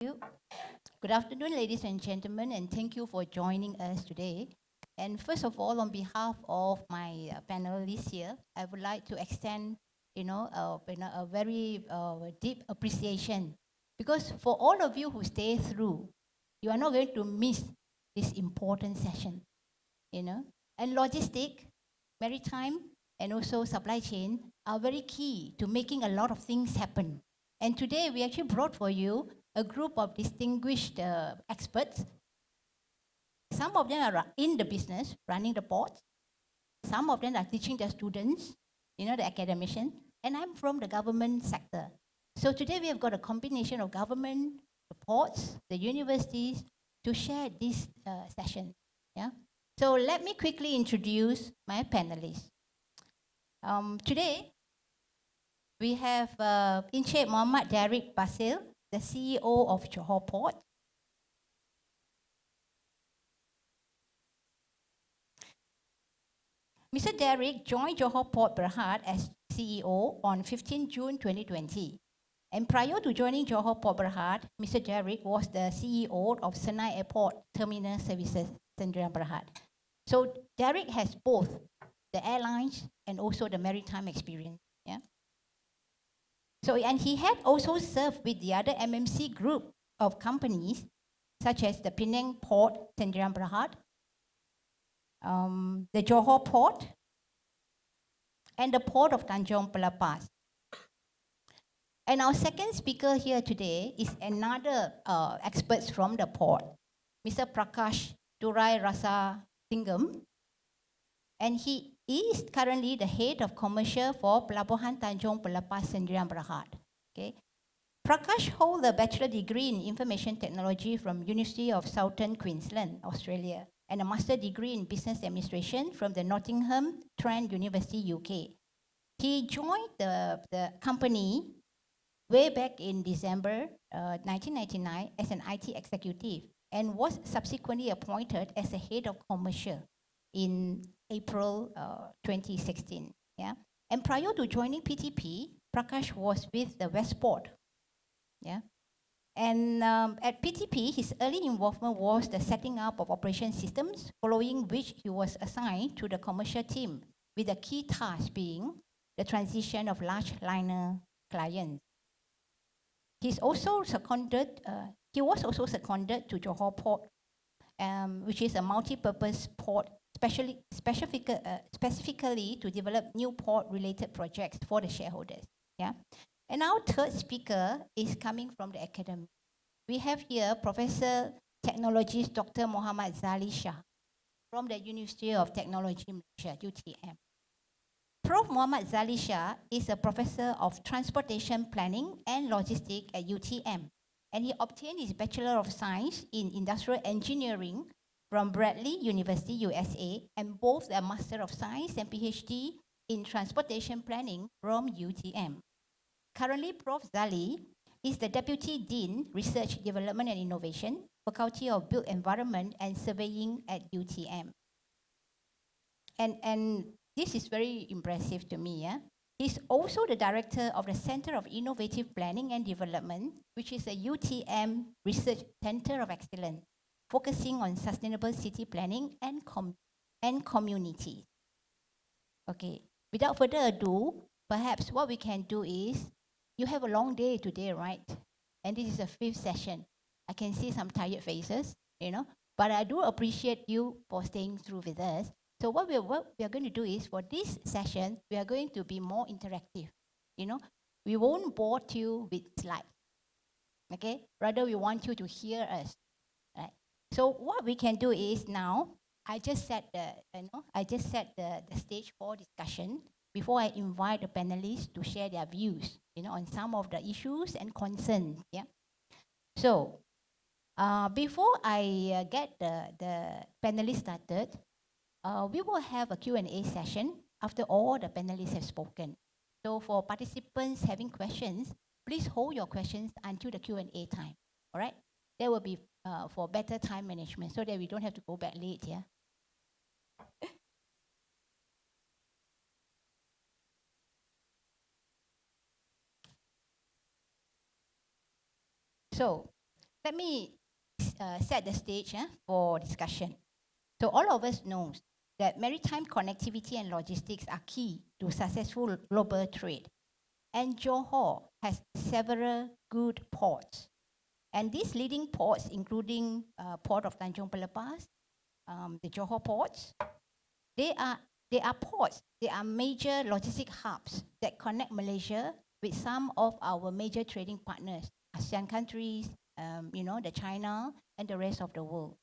you. Good afternoon, ladies and gentlemen, and thank you for joining us today. And first of all, on behalf of my panelists here, I would like to extend, a very deep appreciation, because for all of you who stay through, you are not going to miss this important session. You know, and logistic, maritime, and also supply chain are very key to making a lot of things happen. And today we actually brought for you a group of distinguished experts. Some of them are in the business, running the ports. Some of them are teaching their students, the academician. And I'm from the government sector. So today we have got a combination of government, the ports, the universities to share this session. Yeah. So let me quickly introduce my panelists. Today we have Encik Muhammad Derick Basir, the CEO of Johor Port. Mr. Derick joined Johor Port Berhad as CEO on 15 June 2020. And prior to joining Johor Port Berhad, Mr. Derick was the CEO of Senai Airport Terminal Services, Tanjung Berhad. So Derick has both the airlines and also the maritime experience. Yeah. So, and he had also served with the other MMC group of companies, such as the Penang Port, Tanjung Berhad, the Johor Port, and the Port of Tanjung, Pelepas. And our second speaker here today is another expert from the port, Mr. Prakash Thurairasasingam, and he is currently the head of commercial for Pelabuhan Tanjung, Pelepas, Tanjung Berhad. Okay. Prakash holds a bachelor degree in information technology from University of Southern Queensland, Australia, and a master degree in business administration from the Nottingham Trent University, UK. He joined the company way back in December 1999 as an IT executive and was subsequently appointed as a head of commercial in April 2016. Yeah? And prior to joining PTP, Prakash was with the Westport. Yeah? And at PTP, his early involvement was the setting up of operation systems, following which he was assigned to the commercial team, with the key task being the transition of large liner clients. He was also seconded to Johor Port, which is a multi-purpose port specifically to develop new port-related projects for the shareholders. Yeah, and our third speaker is coming from the academy. We have here Professor Technologist Dr. Muhammad Zaly Shah from the University of Technology, Malaysia, UTM. Prof. Muhammad Zaly Shah is a professor of transportation planning and logistics at UTM, and he obtained his Bachelor of Science in Industrial Engineering from Bradley University, USA, and both a Master of Science and PhD in Transportation Planning from UTM. Currently, Prof. Zaly is the Deputy Dean, Research, Development and Innovation, Faculty of Built Environment and Surveying at UTM. And this is very impressive to me. Yeah? He's also the director of the Center of Innovative Planning and Development, which is a UTM Research Center of Excellence, focusing on sustainable city planning and community. Okay, without further ado, perhaps what we can do is, you have a long day today, right? And this is the 5th session. I can see some tired faces, but I do appreciate you for staying through with us. So what we are going to do is, for this session, we are going to be more interactive. We won't bore you with slides. Okay? Rather, we want you to hear us. Right? So what we can do is now, I just set the stage for discussion before I invite the panelists to share their views, on some of the issues and concerns. Yeah. So before I get the panelists started, we will have a Q&A session after all the panelists have spoken. So for participants having questions, please hold your questions until the Q&A time. All right? That will be for better time management, so that we don't have to go back late. Yeah. So let me set the stage for discussion. So all of us know that maritime connectivity and logistics are key to successful global trade. And Johor has several good ports. And these leading ports, including Port of Tanjung Pelepas, the Johor ports, they are, they are ports, they are major logistic hubs that connect Malaysia with some of our major trading partners, ASEAN countries, the China and the rest of the world.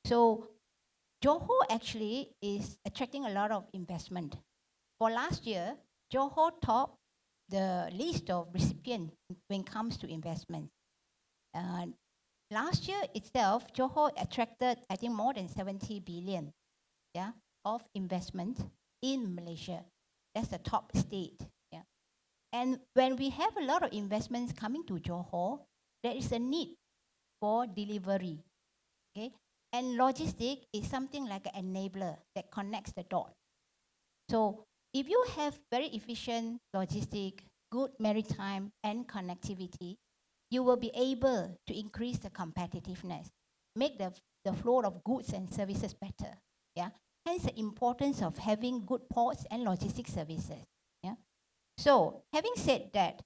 So Johor actually is attracting a lot of investment. For last year, Johor topped the list of recipients when it comes to investment. Last year itself, Johor attracted, I think, more than 70 billion of investment in Malaysia. That's the top state. Yeah. And when we have a lot of investments coming to Johor, there is a need for delivery. Okay? And logistic is something like an enabler that connects the dot. So if you have very efficient logistic, good maritime and connectivity, you will be able to increase the competitiveness, make the flow of goods and services better. Yeah. Hence the importance of having good ports and logistic services. Yeah. So having said that,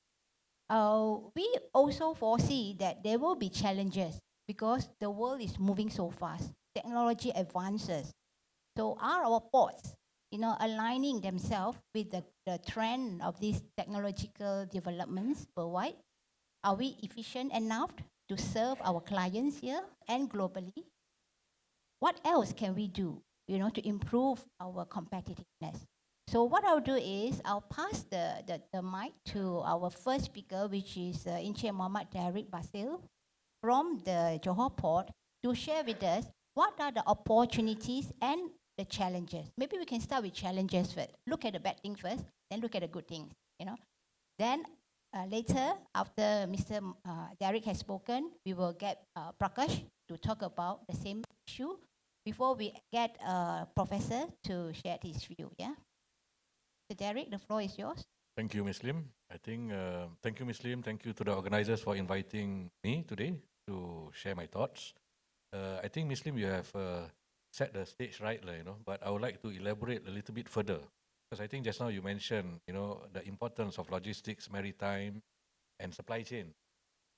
we also foresee that there will be challenges because the world is moving so fast. Technology advances. So are our ports, aligning themselves with the trend of these technological developments worldwide? Are we efficient enough to serve our clients here and globally? What else can we do, to improve our competitiveness? So what I'll do is I'll pass the mic to our first speaker, which is Encik Muhammad Derick Basir from the Johor Port to share with us what are the opportunities and the challenges. Maybe we can start with challenges first. Look at the bad things first, then look at the good things. Then later, after Mr. Derick has spoken, we will get Prakash to talk about the same issue before we get Professor to share his view. Yeah. So Derick, the floor is yours. Thank you, Ms. Lim. Thank you, Ms. Lim. Thank you to the organizers for inviting me today to share my thoughts. I think, Ms. Lim, you have set the stage right, but I would like to elaborate a little bit further. Because I think just now you mentioned, the importance of logistics, maritime, and supply chain,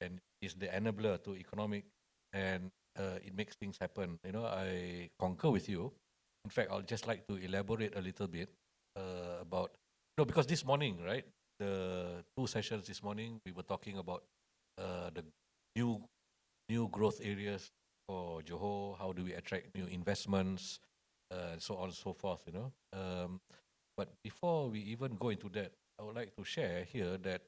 and is the enabler to economic, and it makes things happen. I concur with you. In fact, I'll just like to elaborate a little bit about, because this morning, right, the two sessions this morning, we were talking about the new growth areas for Johor. How do we attract new investments, and so on and so forth. But before we even go into that, I would like to share here that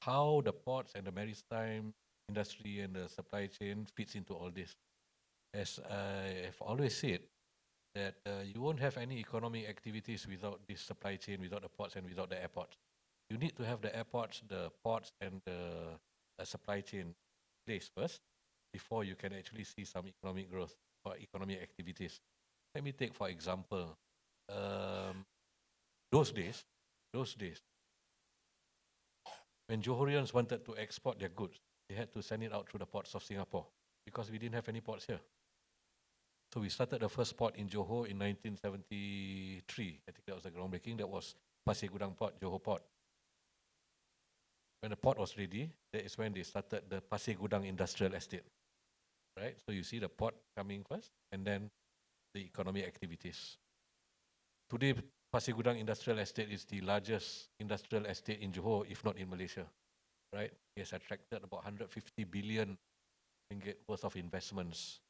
how the ports and the maritime industry and the supply chain fits into all this. As I have always said, that you won't have any economic activities without this supply chain, without the ports and without the airports. You need to have the airports, the ports, and the supply chain place first before you can actually see some economic growth or economic activities. Let me take, for example, those days, when Johorians wanted to export their goods, they had to send it out through the ports of Singapore because we didn't have any ports here. So we started the first port in Johor in 1973. I think that was the groundbreaking. That was Pasir Gudang Port, Johor Port. When the port was ready, that is when they started the Pasir Gudang Industrial Estate. Right? So you see the port coming first, and then the economic activities. Today, Pasir Gudang Industrial Estate is the largest industrial estate in Johor, if not in Malaysia. Right? It has attracted about 150 billion ringgit worth of investments.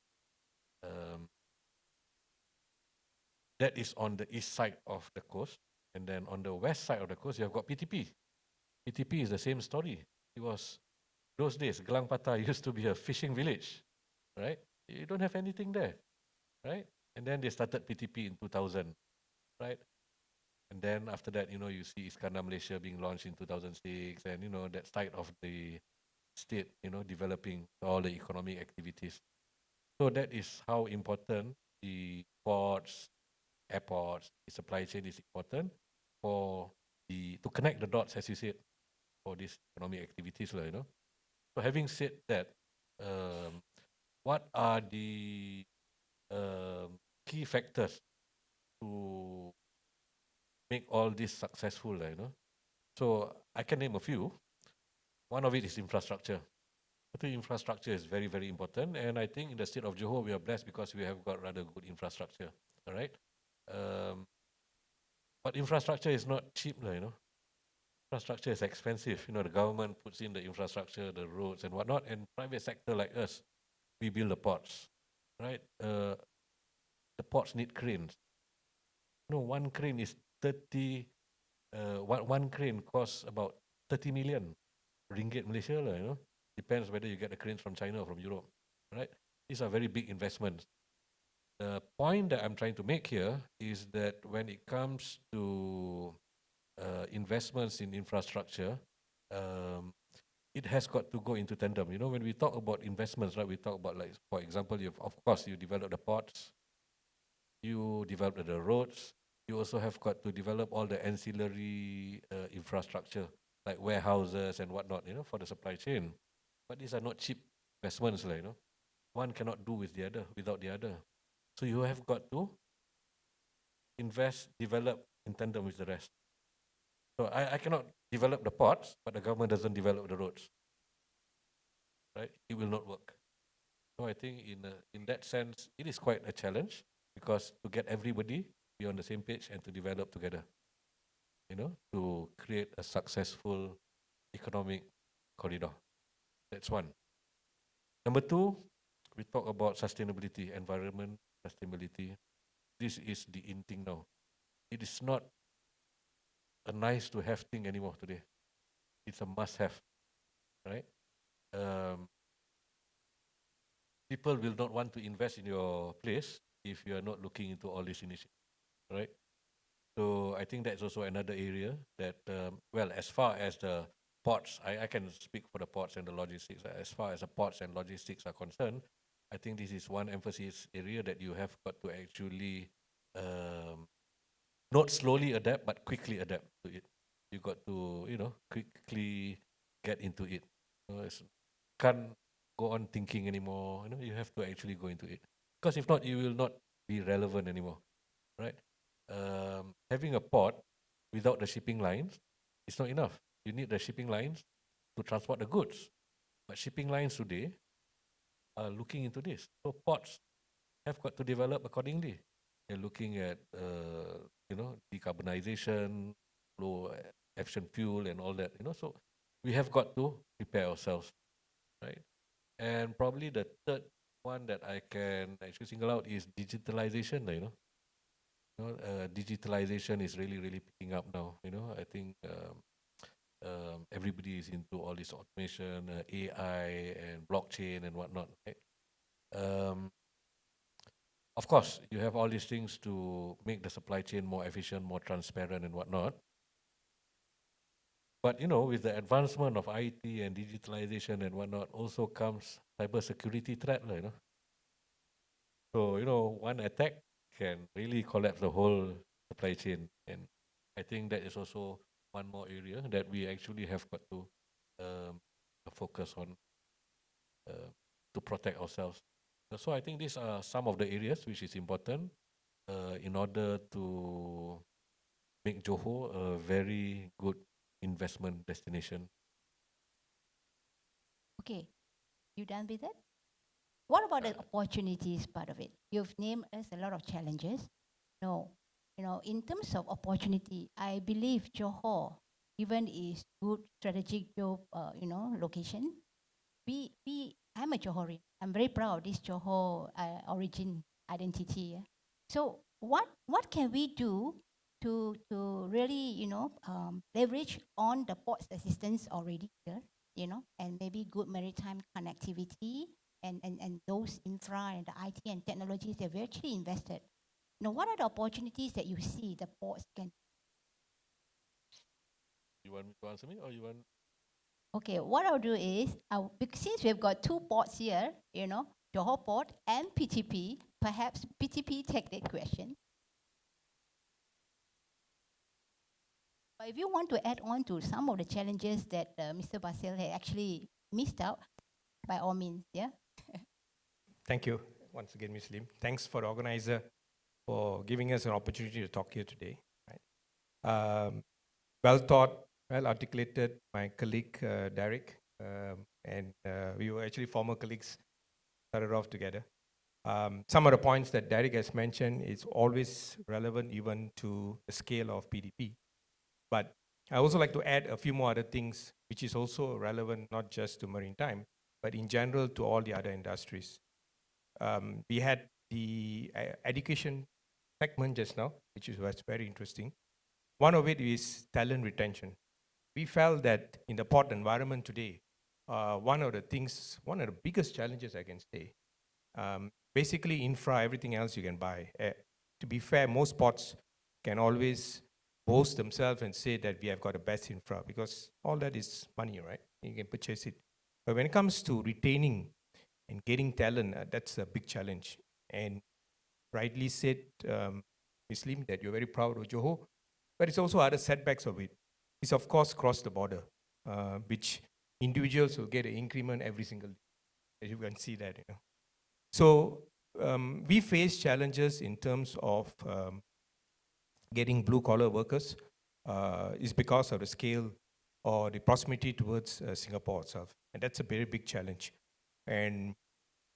That is on the east side of the coast. And then on the west side of the coast, you have got PTP. PTP is the same story. It was, those days, Gelang Patah used to be a fishing village, right? You don't have anything there, right? And then they started PTP in 2000, right? And then after that, you see Iskandar Malaysia being launched in 2006, and, that side of the state, developing all the economic activities. So that is how important the ports, airports, the supply chain is important for to connect the dots, as you said, for these economic activities. So having said that, what are the key factors to make all this successful, So I can name a few. One of it is infrastructure. I think infrastructure is very, very important. And I think in the state of Johor, we are blessed because we have got rather good infrastructure. All right. But infrastructure is not cheap, Infrastructure is expensive. The government puts in the infrastructure, the roads and whatnot, and private sector like us, we build the ports, right? The ports need cranes. One crane is 30, one crane costs about 30 million ringgit Malaysia, Depends whether you get the cranes from China or from Europe, right? These are very big investments. The point that I'm trying to make here is that when it comes to investments in infrastructure, it has got to go into tandem. When we talk about investments, right, we talk about, like, for example, of course, you develop the ports, you develop the roads, you also have got to develop all the ancillary infrastructure, like warehouses and whatnot, for the supply chain. But these are not cheap investments, One cannot do without the other. So you have got to invest, develop in tandem with the rest. So I cannot develop the ports, but the government doesn't develop the roads, right? It will not work. So I think in that sense, it is quite a challenge, because to get everybody be on the same page and to develop together, to create a successful economic corridor. That's one. Number two, we talk about sustainability, environment, sustainability. This is the in thing now. It is not a nice to have thing anymore today. It's a must have, right? People will not want to invest in your place if you are not looking into all these initiatives, right? So I think that's also another area that, well, as far as the ports, I can speak for the ports and the logistics. As far as the ports and logistics are concerned, I think this is one emphasis area that you have got to actually not slowly adapt, but quickly adapt to it. You got to, quickly get into it. Can't go on thinking anymore. You have to actually go into it, because if not, you will not be relevant anymore, right? Having a port without the shipping lines is not enough. You need the shipping lines to transport the goods. But shipping lines today are looking into this. So ports have got to develop accordingly. They're looking at, decarbonization, low efficient fuel and all that, So we have got to prepare ourselves, right? And probably the third one that I can actually single out is digitalization, digitalization is really, really picking up now. I think everybody is into all this automation, AI and blockchain and whatnot, right? Of course, you have all these things to make the supply chain more efficient, more transparent and whatnot. But, with the advancement of IT and digitalization and whatnot, also comes cybersecurity threat, So, one attack can really collapse the whole supply chain. And I think that is also one more area that we actually have got to focus on to protect ourselves. So I think these are some of the areas which is important in order to make Johor a very good investment destination. Okay, you done with that? What about the opportunities part of it? You've named us a lot of challenges. No, in terms of opportunity, I believe Johor, even is good strategic location. I'm a Johorian. I'm very proud of this Johor origin identity. Yeah? So what can we do to really leverage on the port's assistance already here, and maybe good maritime connectivity and those infra and the IT and technologies that we actually invested. What are the opportunities that you see the ports can? You want me to answer me or you want? Okay, what I'll do is, since we've got two ports here, Johor Port and PTP, perhaps PTP take that question. But if you want to add on to some of the challenges that Mr. Basir had actually missed out, by all means, yeah. Thank you once again, Ms. Lim. Thanks for the organizer for giving us an opportunity to talk here today. Right? Well thought, well articulated, my colleague Derick, and we were actually former colleagues, started off together. Some of the points that Derick has mentioned is always relevant even to the scale of PDP. But I also like to add a few more other things which is also relevant not just to maritime, but in general to all the other industries. We had the education segment just now, which was very interesting. One of it is talent retention. We felt that in the port environment today, one of the biggest challenges I can say, basically infra, everything else you can buy. To be fair, most ports can always boast themselves and say that we have got the best infra because all that is money, right? You can purchase it. But when it comes to retaining and getting talent, that's a big challenge. And rightly said, Ms. Lim, that you're very proud of Johor, but it's also other setbacks of it. It's of course cross the border, which individuals will get an increment every single day, as you can see that. So we face challenges in terms of getting blue-collar workers is because of the scale or the proximity towards Singapore itself. And that's a very big challenge. And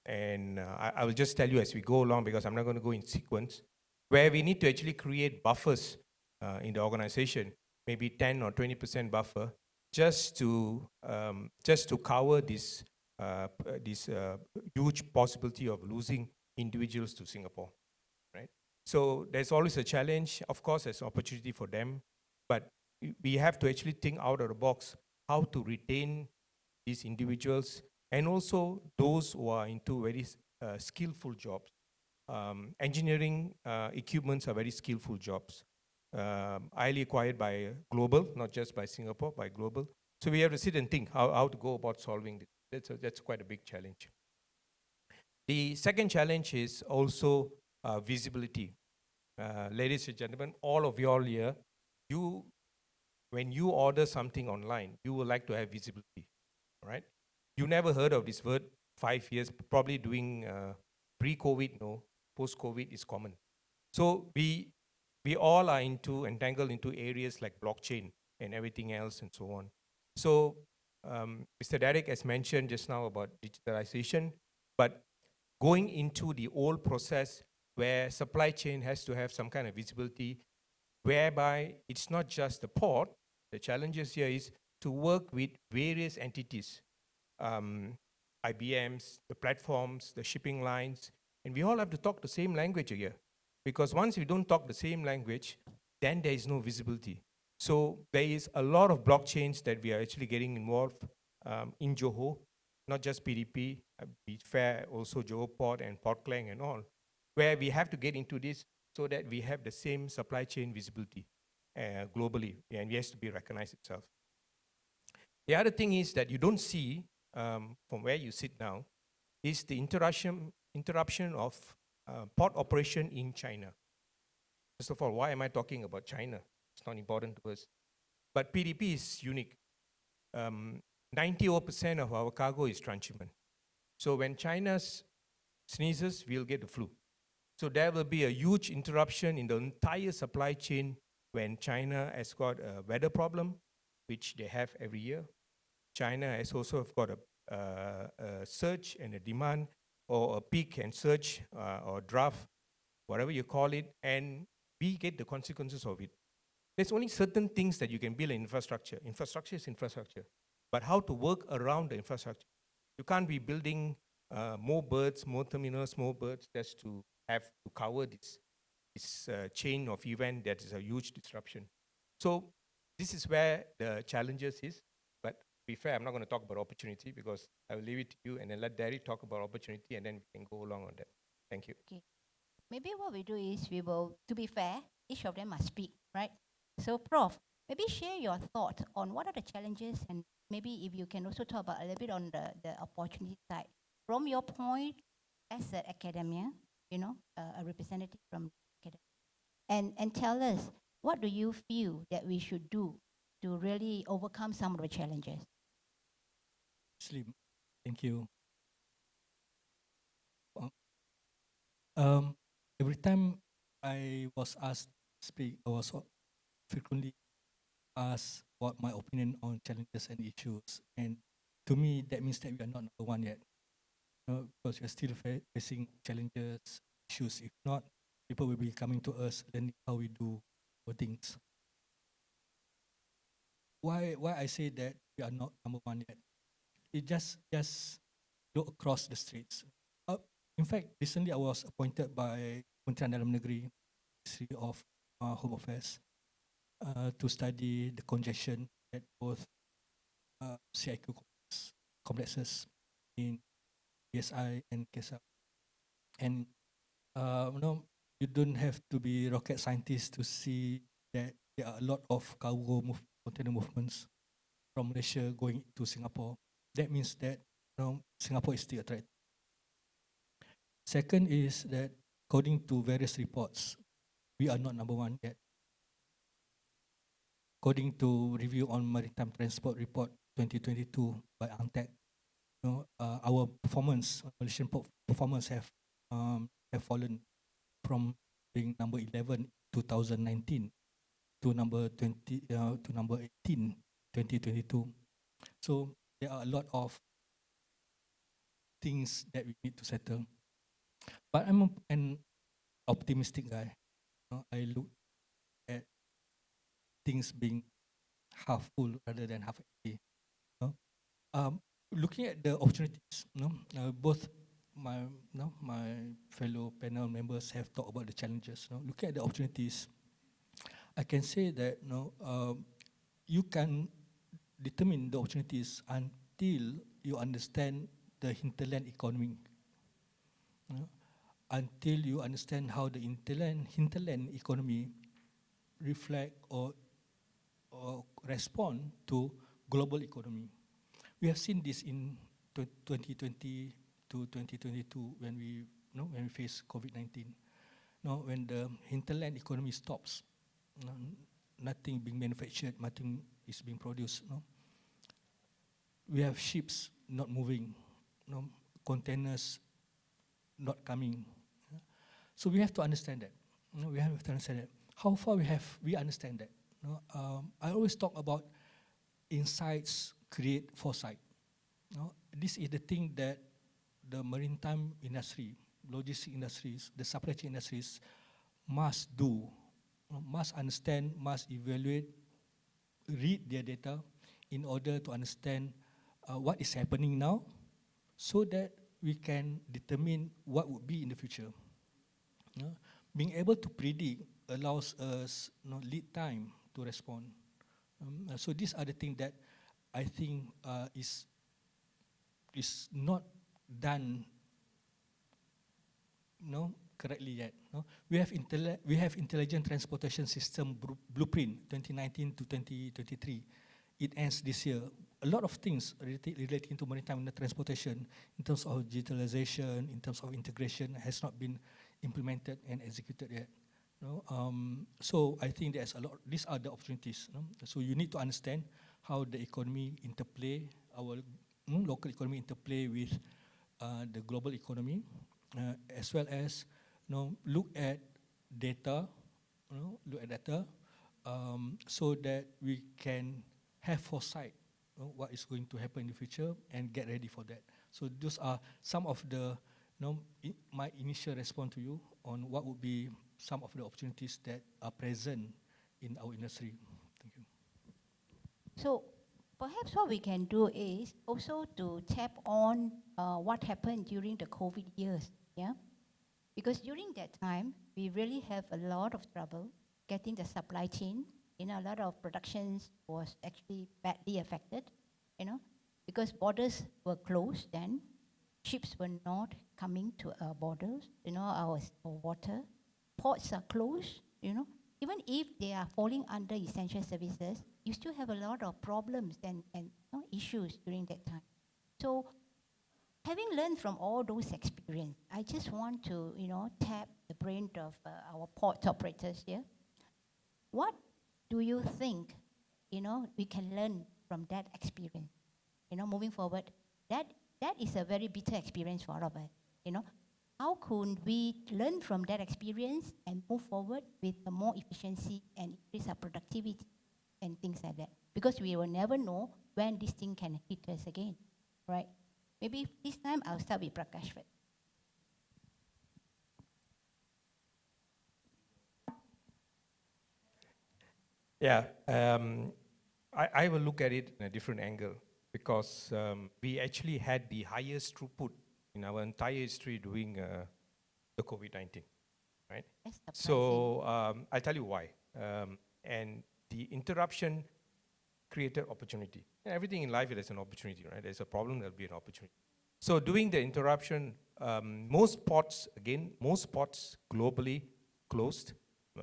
I will just tell you as we go along, because I'm not going to go in sequence, where we need to actually create buffers in the organization, maybe 10 or 20% buffer, just to cover this huge possibility of losing individuals to Singapore, right? So there's always a challenge. Of course, there's opportunity for them, but we have to actually think out of the box how to retain these individuals and also those who are into very skillful jobs. Engineering equipments are very skillful jobs, highly acquired by global, not just by Singapore, by global. So we have to sit and think how to go about solving this. That's quite a big challenge. The second challenge is also visibility. Ladies and gentlemen, all of you all here, when you order something online, you would like to have visibility, right? You never heard of this word 5 years, probably doing pre-COVID, no, post-COVID is common. So we all are entangled into areas like blockchain and everything else and so on. So Mr. Derick has mentioned just now about digitalization, but going into the old process where supply chain has to have some kind of visibility, whereby it's not just the port, the challenges here is to work with various entities, IBMs, the platforms, the shipping lines, and we all have to talk the same language here. Because once we don't talk the same language, then there is no visibility. So there is a lot of blockchains that we are actually getting involved in Johor, not just PDP, be fair, also Johor Port and Port Klang and all, where we have to get into this so that we have the same supply chain visibility globally, and it has to be recognized itself. The other thing is that you don't see from where you sit now is the interruption of port operation in China. First of all, why am I talking about China? It's not important to us. But PDP is unique. 90% of our cargo is transshipment. So when China sneezes, we'll get the flu. So there will be a huge interruption in the entire supply chain when China has got a weather problem, which they have every year. China has also got a surge and a demand, or a peak and surge, or draft, whatever you call it, and we get the consequences of it. There's only certain things that you can build in infrastructure. Infrastructure is infrastructure. But how to work around the infrastructure? You can't be building more berths, more terminals, more berths, just to have to cover this chain of event that is a huge disruption. So this is where the challenges is. But to be fair, I'm not going to talk about opportunity because I will leave it to you and then let Derick talk about opportunity and then we can go along on that. Thank you. Okay. Maybe what we do is we will, to be fair, each of them must speak, right? So Prof, maybe share your thought on what are the challenges, and maybe if you can also talk about a little bit on the opportunity side. From your point as an academia, a representative from academia, and tell us, what do you feel that we should do to really overcome some of the challenges? Slim, thank you. Every time I was asked to speak, I was frequently asked what my opinion on challenges and issues. And to me, that means that we are not number one yet. Because we are still facing challenges, issues. If not, people will be coming to us learning how we do things. Why I say that we are not number one yet? It just look across the streets. In fact, recently I was appointed by Kementerian Dalam Negeri, Ministry of Home Affairs, to study the congestion at both CIQ complexes in PSI and KSA. And you don't have to be rocket scientist to see that there are a lot of container movements from Malaysia going to Singapore. That means that Singapore is still a threat. Second is that according to various reports, we are not number one yet. According to review on Maritime Transport Report 2022 by ANTEC, our performance, Malaysian performance have fallen from being number 11 2019 to number 20 to number 18 2022. So there are a lot of things that we need to settle. But I'm an optimistic guy. I look at things being half full rather than half empty. Looking at the opportunities, both my fellow panel members have talked about the challenges. Looking at the opportunities, I can say that you can determine the opportunities until you understand the hinterland economy. Until you understand how the hinterland economy reflect or respond to global economy. We have seen this in 2020 to 2022 when we face COVID-19. When the hinterland economy stops, nothing being manufactured, nothing is being produced. We have ships not moving, containers not coming. So we have to understand that. We have to understand that. How far we understand that. I always talk about insights create foresight. This is the thing that the maritime industry, logistic industries, the supply chain industries must do, must understand, must evaluate, read their data in order to understand what is happening now so that we can determine what would be in the future. Being able to predict allows us lead time to respond. So these are the things that I think is not done correctly yet. We have intelligent transportation system blueprint 2019 to 2023. It ends this year. A lot of things relating to maritime transportation in terms of digitalization, in terms of integration has not been implemented and executed yet. So I think there's a lot. These are the opportunities. So you need to understand how the economy interplay, our local economy interplay with the global economy, as well as look at data, so that we can have foresight what is going to happen in the future and get ready for that. So those are some of the my initial response to you on what would be some of the opportunities that are present in our industry. Thank you. So perhaps what we can do is also to tap on what happened during the COVID years, yeah? Because during that time, we really have a lot of trouble getting the supply chain. A lot of productions was actually badly affected, because borders were closed then. Ships were not coming to our borders, our water. Ports are closed, Even if they are falling under essential services, you still have a lot of problems and issues during that time. So having learned from all those experiences, I just want to, tap the brain of our port operators here. What do you think, we can learn from that experience? Moving forward, that is a very bitter experience for all of us. how could we learn from that experience and move forward with a more efficiency and increase our productivity and things like that? Because we will never know when this thing can hit us again, right? Maybe this time I'll start with Prakash first. Yeah, I will look at it in a different angle because we actually had the highest throughput in our entire history during the COVID-19, right? That's surprising. So I'll tell you why. And the interruption created opportunity. Everything in life, there's an opportunity, right? There's a problem, there'll be an opportunity. So during the interruption, most ports globally closed,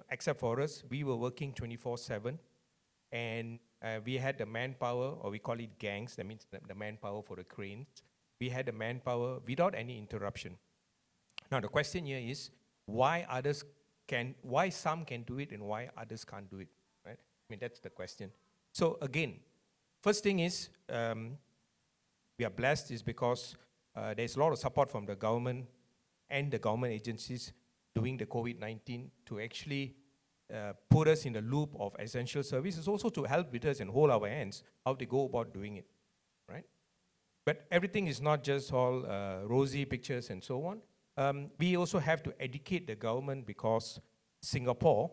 except for us. We were working 24/7, and we had the manpower, or we call it gangs, that means the manpower for the cranes. We had the manpower without any interruption. Now the question here is, why some can do it and why others can't do it, right? I mean, that's the question. So again, first thing is, we are blessed is because there's a lot of support from the government and the government agencies during the COVID-19 to actually put us in the loop of essential services, also to help with us and hold our hands how to go about doing it, right? But everything is not just all rosy pictures and so on. We also have to educate the government because Singapore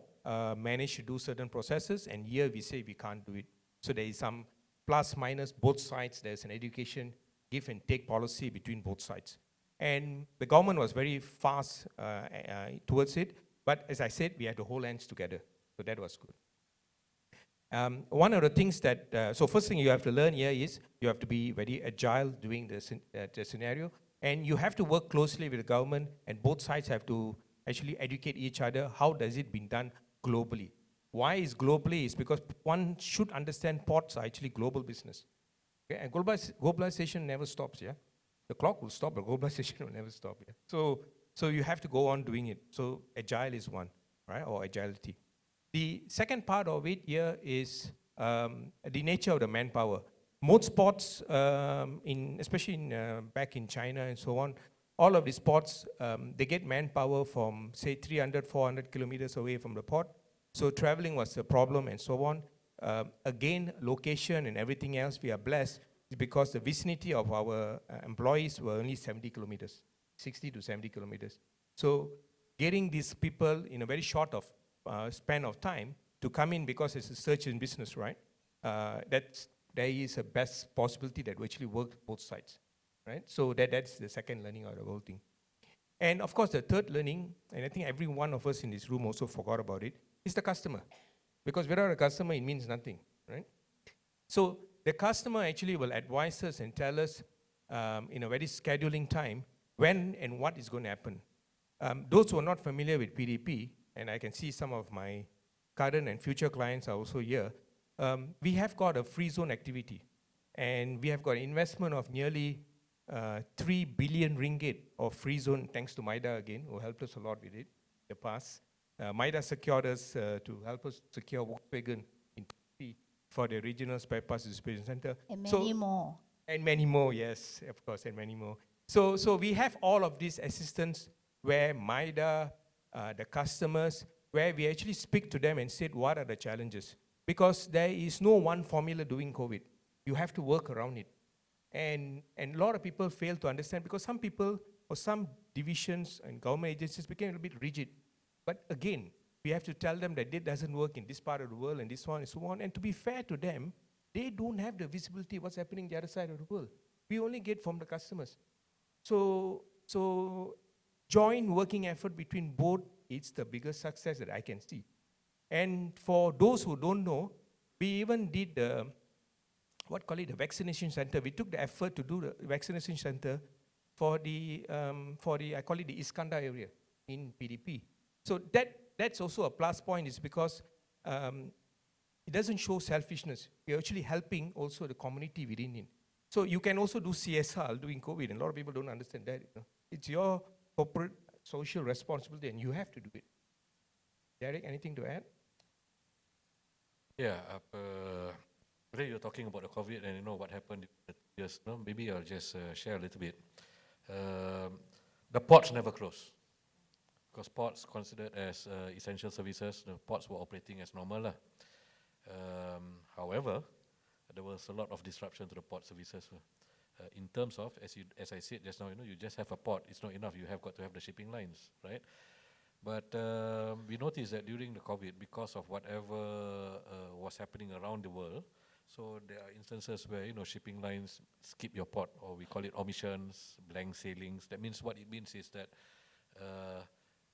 managed to do certain processes, and here we say we can't do it. So there is some plus minus both sides. There's an education give and take policy between both sides. And the government was very fast towards it, but as I said, we had to hold hands together, so that was good. One of the things that, so first thing you have to learn here is you have to be very agile during the scenario, and you have to work closely with the government, and both sides have to actually educate each other. How does it been done globally? Why is globally? Is because one should understand ports are actually global business. Okay? And globalization never stops, yeah? The clock will stop, but globalization will never stop, yeah? So you have to go on doing it. So agile is one, right, or agility. The second part of it here is the nature of the manpower. Most ports, especially back in China and so on, all of these ports, they get manpower from, say, 300, 400 kilometers away from the port. So traveling was a problem and so on. Again, location and everything else, we are blessed because the vicinity of our employees were only 70 kilometers, 60 to 70 kilometers. So getting these people in a very short span of time to come in, because it's a search in business, right? There is a best possibility that we actually work both sides, right? So that's the second learning out of the whole thing. And of course, the third learning, and I think every one of us in this room also forgot about it, is the customer. Because without a customer, it means nothing, right? So the customer actually will advise us and tell us in a very scheduling time when and what is going to happen. Those who are not familiar with PDP, and I can see some of my current and future clients are also here, we have got a free zone activity, and we have got an investment of nearly 3 billion ringgit of free zone, thanks to Maida again, who helped us a lot with it in the past. Maida secured us to help us secure Volkswagen in PDP for the regional spare parts distribution center. And many more. And many more, yes, of course, and many more. So we have all of this assistance where Maida, the customers, where we actually speak to them and said, what are the challenges? Because there is no one formula during COVID. You have to work around it. And a lot of people fail to understand because some people or some divisions and government agencies became a little bit rigid. But again, we have to tell them that it doesn't work in this part of the world and this one and so on. And to be fair to them, they don't have the visibility of what's happening the other side of the world. We only get from the customers. So joint working effort between both, it's the biggest success that I can see. And for those who don't know, we even did the vaccination center. We took the effort to do the vaccination center for the I call it the Iskandar area in PDP. So that's also a plus point, is because it doesn't show selfishness. We're actually helping also the community within it. So you can also do CSR during COVID, and a lot of people don't understand that. It's your corporate social responsibility, and you have to do it. Derick, anything to add? Yeah, today you're talking about the COVID and what happened in the years. Maybe I'll just share a little bit. the ports never close. Because ports considered as essential services, the ports were operating as normal lah. However, there was a lot of disruption to the port services. In terms of, as I said just now, you just have a port, it's not enough, you have got to have the shipping lines, right? But we noticed that during the COVID, because of whatever was happening around the world, so there are instances where shipping lines skip your port, or we call it omissions, blank sailings. That means, what it means is that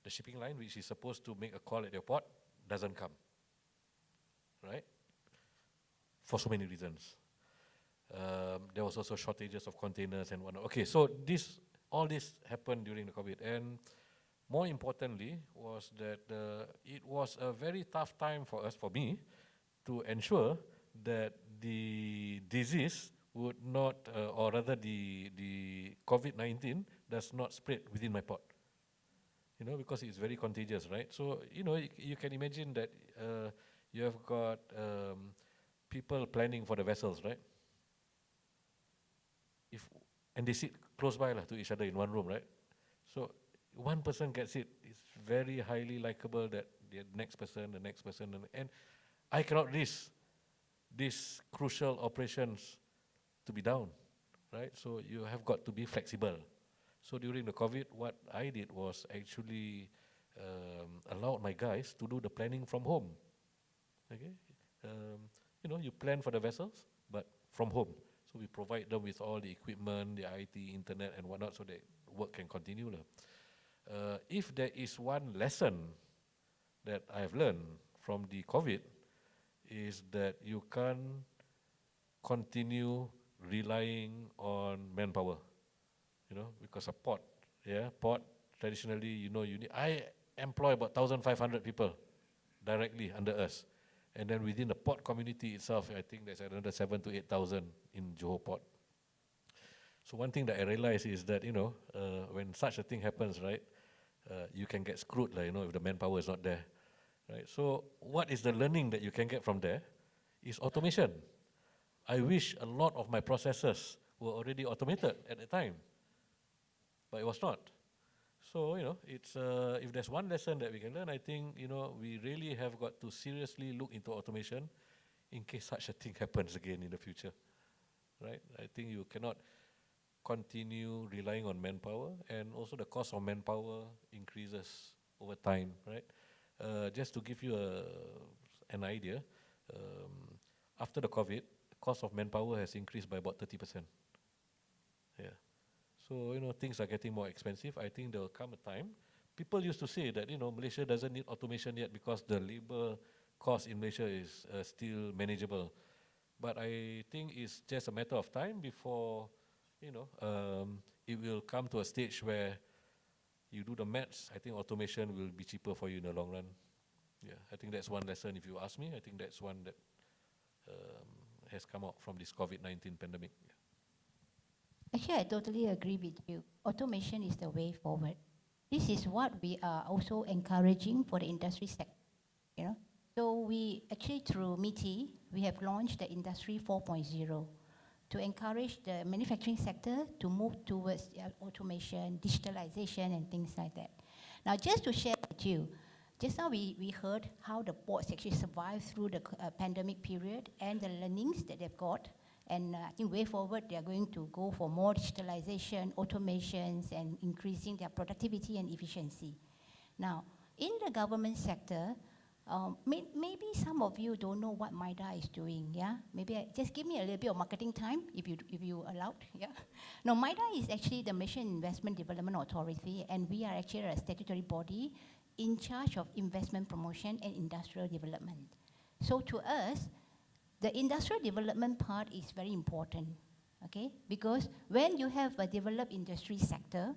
the shipping line, which is supposed to make a call at your port, doesn't come, right? For so many reasons. There was also shortages of containers and whatnot. Okay, so all this happened during the COVID, and more importantly was that it was a very tough time for me, to ensure that the disease would not, or rather the COVID-19 does not spread within my port. Because it's very contagious, right? So, you can imagine that you have got people planning for the vessels, right? And they sit close by to each other in one room, right? So one person gets it, it's very highly likable that the next person, and I cannot risk these crucial operations to be down, right? So you have got to be flexible. So during the COVID, what I did was actually allowed my guys to do the planning from home. Okay, you plan for the vessels, but from home. So we provide them with all the equipment, the IT, internet, and whatnot, so that work can continue. If there is one lesson that I've learned from the COVID, is that you can't continue relying on manpower. Because a port, traditionally, you need, I employ about 1,500 people directly under us. And then within the port community itself, I think there's another 7,000 to 8,000 in Johor port. So one thing that I realized is that, when such a thing happens, right, you can get screwed, if the manpower is not there, right? So what is the learning that you can get from there is automation. I wish a lot of my processes were already automated at the time, but it was not. So, it's if there's one lesson that we can learn, I think, we really have got to seriously look into automation in case such a thing happens again in the future, right? I think you cannot continue relying on manpower, and also the cost of manpower increases over time, right? Just to give you an idea, after the COVID, the cost of manpower has increased by about 30%. Yeah. So, things are getting more expensive. I think there will come a time. People used to say that, Malaysia doesn't need automation yet because the labor cost in Malaysia is still manageable. But I think it's just a matter of time before, it will come to a stage where you do the maths. I think automation will be cheaper for you in the long run. Yeah, I think that's one lesson. If you ask me, I think that's one that has come out from this COVID-19 pandemic. Yeah. Actually, I totally agree with you. Automation is the way forward. This is what we are also encouraging for the industry sector. So we actually, through MITI, we have launched the Industry 4.0 to encourage the manufacturing sector to move towards automation, digitalization, and things like that. Now, just to share with you, just now we heard how the ports actually survived through the pandemic period and the learnings that they've got. And I think way forward, they are going to go for more digitalization, automations, and increasing their productivity and efficiency. Now, in the government sector, maybe some of you don't know what MIDA is doing, yeah? Maybe just give me a little bit of marketing time, if you allowed, yeah? No, MIDA is actually the Malaysian Investment Development Authority, and we are actually a statutory body in charge of investment promotion and industrial development. So to us, the industrial development part is very important, okay? Because when you have a developed industry sector,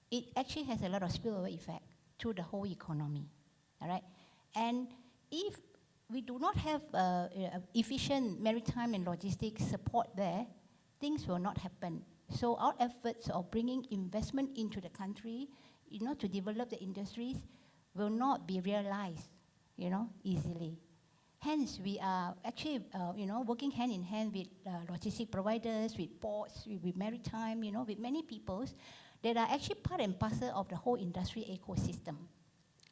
it actually has a lot of spillover effect to the whole economy, all right? And if we do not have efficient maritime and logistics support there, things will not happen. So our efforts of bringing investment into the country, to develop the industries, will not be realized, easily. Hence, we are actually, working hand in hand with logistic providers, with ports, with maritime, with many peoples, that are actually part and parcel of the whole industry ecosystem.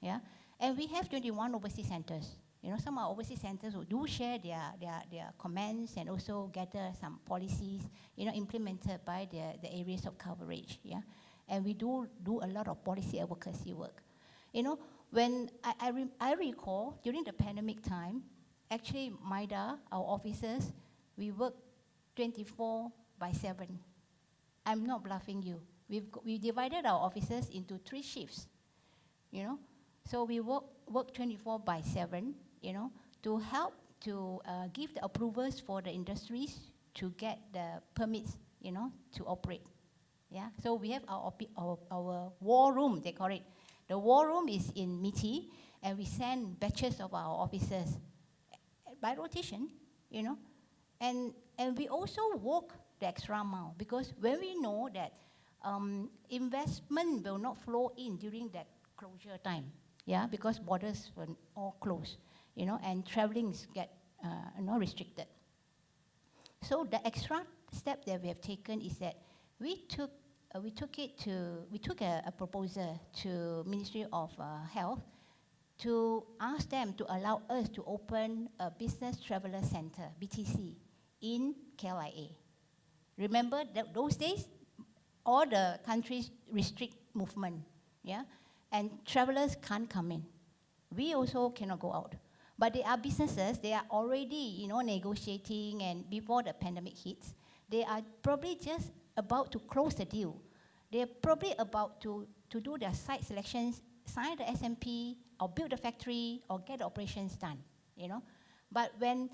Yeah, and we have 21 overseas centers. Some of our overseas centers who do share their comments and also gather some policies, implemented by the areas of coverage. Yeah, and we do a lot of policy advocacy work. When I recall during the pandemic time, actually MIDA, our officers, we work 24/7. I'm not bluffing you. We divided our officers into 3 shifts, So we work 24/7, to help to give the approvals for the industries to get the permits, to operate. Yeah. So we have our war room, they call it. The war room is in Miti, and we send batches of our officers by rotation, and we also walk the extra mile, because when we know that investment will not flow in during that closure time, because borders were all closed, and traveling get restricted. So the extra step that we have taken is that we took a proposal to Ministry of Health to ask them to allow us to open a Business Traveller Center, BTC, in KLIA. Remember that those days, all the countries restrict movement, and travelers can't come in. We also cannot go out. But there are businesses, they are already, negotiating, and before the pandemic hits, they are probably just about to close the deal. They're probably about to do their site selections, sign the SMP, or build a factory, or get the operations done, But when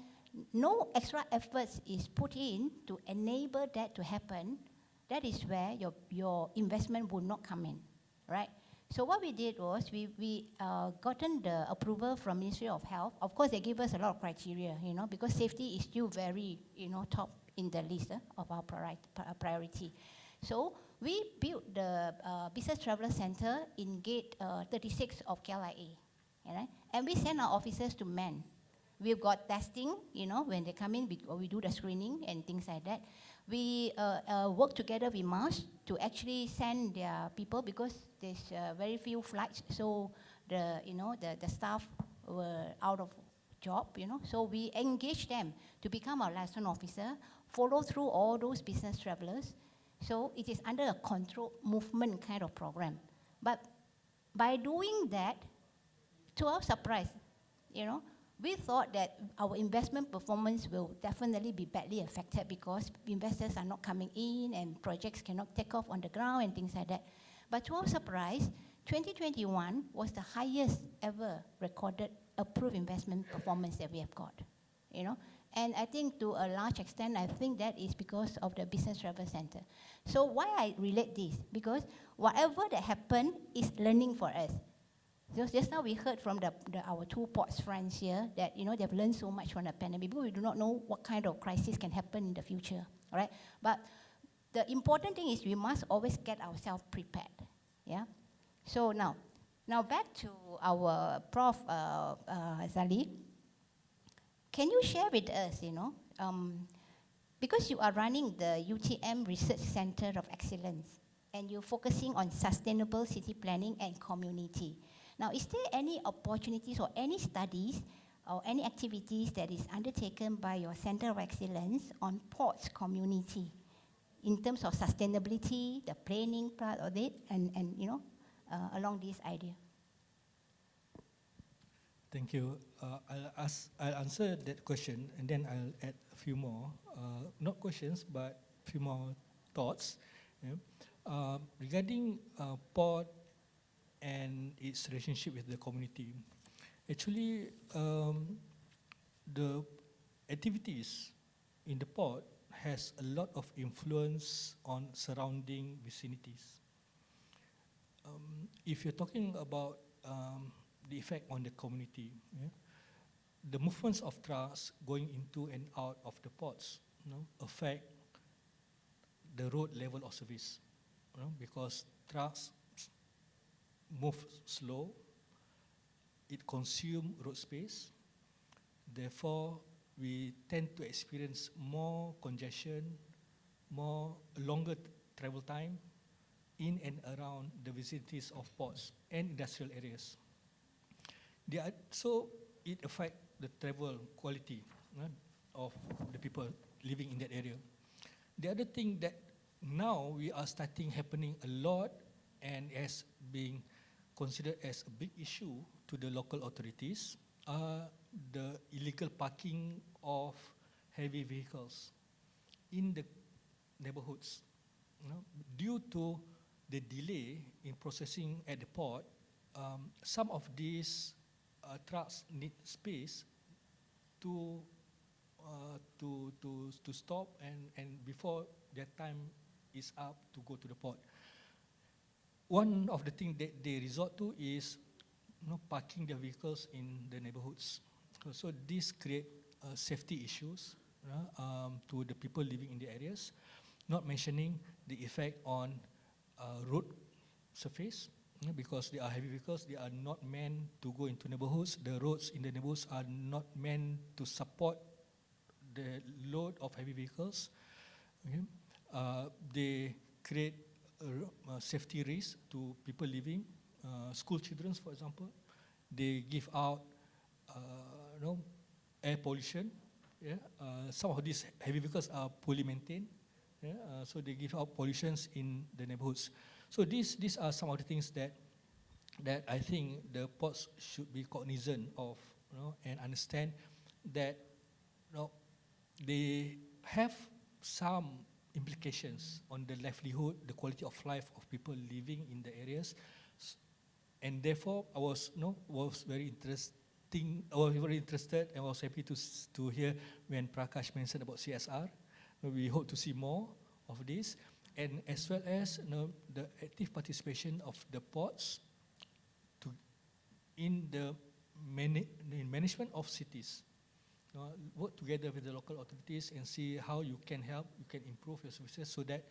no extra efforts is put in to enable that to happen, that is where your investment will not come in, right? So what we did was we gotten the approval from Ministry of Health. Of course, they give us a lot of criteria, because safety is still very, top in the list of our priority. So we built the Business Traveller Center in gate 36 of KLIA, right? And we send our officers to man. We've got testing, when they come in, we do the screening and things like that. We work together with Mars to actually send their people, because there's very few flights, so the staff were out of job, So we engage them to become our liaison officer, follow through all those business travelers. So it is under a controlled movement kind of program. But by doing that, to our surprise, we thought that our investment performance will definitely be badly affected, because investors are not coming in and projects cannot take off on the ground and things like that. But to our surprise, 2021 was the highest ever recorded approved investment performance that we have got, And I think to a large extent, I think that is because of the Business Travel Center. So why I relate this? Because whatever that happened is learning for us. Just now we heard from our 2 ports friends here that they've learned so much from the pandemic, because we do not know what kind of crisis can happen in the future, all right? But the important thing is we must always get ourselves prepared, So now back to our Prof. Zaly. Can you share with us, because you are running the UTM Research Center of Excellence, and you're focusing on sustainable city planning and community. Now, is there any opportunities or any studies or any activities that is undertaken by your Center of Excellence on ports community in terms of sustainability, the planning part of it, and along this idea? Thank you. I'll answer that question, and then I'll add a few more, not questions, but a few more thoughts. Regarding port and its relationship with the community, actually, the activities in the port has a lot of influence on surrounding vicinities. If you're talking about the effect on the community, the movements of trucks going into and out of the ports affect the road level of service, because trucks move slow, it consumes road space, therefore we tend to experience more congestion, more longer travel time, in and around the vicinities of ports and industrial areas. So it affects the travel quality of the people living in that area. The other thing that now we are starting happening a lot and as being considered as a big issue to the local authorities are the illegal parking of heavy vehicles in the neighborhoods. Due to the delay in processing at the port, some of these trucks need space to stop and before their time is up to go to the port. One of the things that they resort to is parking their vehicles in the neighborhoods. So this create safety issues to the people living in the areas, not mentioning the effect on road surface, because they are heavy vehicles, they are not meant to go into neighborhoods. The roads in the neighborhoods are not meant to support the load of heavy vehicles. Okay. They create safety risk to people living, school children, for example. They give out air pollution. Yeah? Some of these heavy vehicles are poorly maintained. Yeah? So they give out pollutions in the neighborhoods. So these are some of the things that I think the ports should be cognizant of, and understand that they have some implications on the livelihood, the quality of life of people living in the areas, and therefore I was very interested and was happy to hear when Prakash mentioned about CSR. We hope to see more of this, and as well as the active participation of the ports in the management of cities. Work together with the local authorities and see how you can help, you can improve your services so that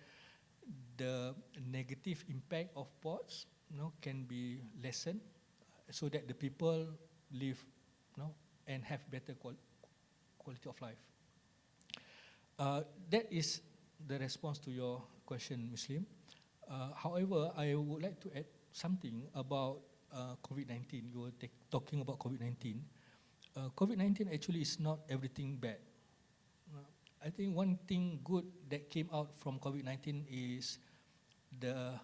the negative impact of ports can be lessened, so that the people live and have better quality of life. That is the response to your question, Muslim. However, I would like to add something about COVID-19. You were talking about COVID-19. COVID-19 actually is not everything bad. I think one thing good that came out from COVID-19 is the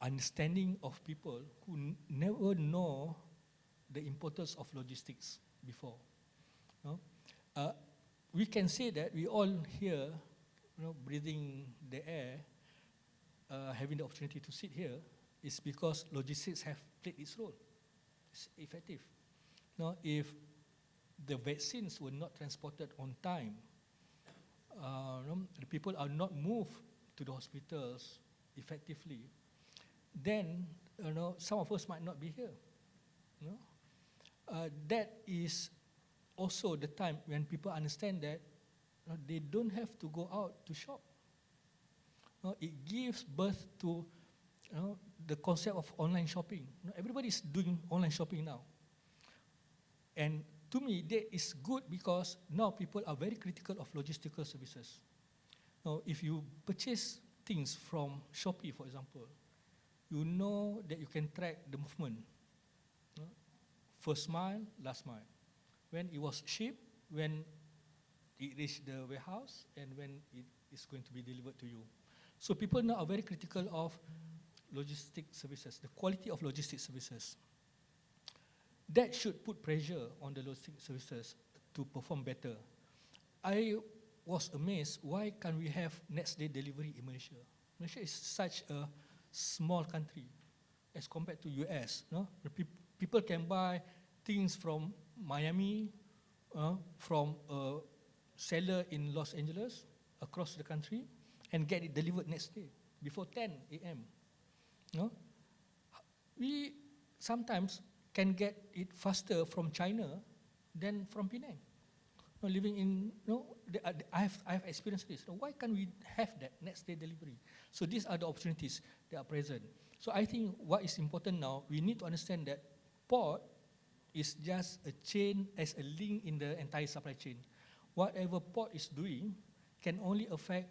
understanding of people who never know the importance of logistics before. We can say that we all here, breathing the air, having the opportunity to sit here, is because logistics have played its role. It's effective. Now, if the vaccines were not transported on time, the people are not moved to the hospitals effectively, then some of us might not be here. That is also the time when people understand that they don't have to go out to shop. It gives birth to the concept of online shopping. Everybody is doing online shopping now. And to me, that is good because now people are very critical of logistical services. Now, if you purchase things from Shopee, for example, you know that you can track the movement. First mile, last mile. When it was shipped, when it reached the warehouse, and when it is going to be delivered to you. So people now are very critical of logistic services, the quality of logistic services. That should put pressure on the logistic services to perform better. I was amazed, why can't we have next day delivery in Malaysia? Malaysia is such a small country as compared to US. People can buy things from Miami, from a seller in Los Angeles, across the country, and get it delivered next day, before 10 a.m. We sometimes can get it faster from China than from Penang. Living in, I have experienced this. Why can't we have that next day delivery? So these are the opportunities that are present. So I think what is important now, we need to understand that port is just a chain, as a link in the entire supply chain. Whatever port is doing can only affect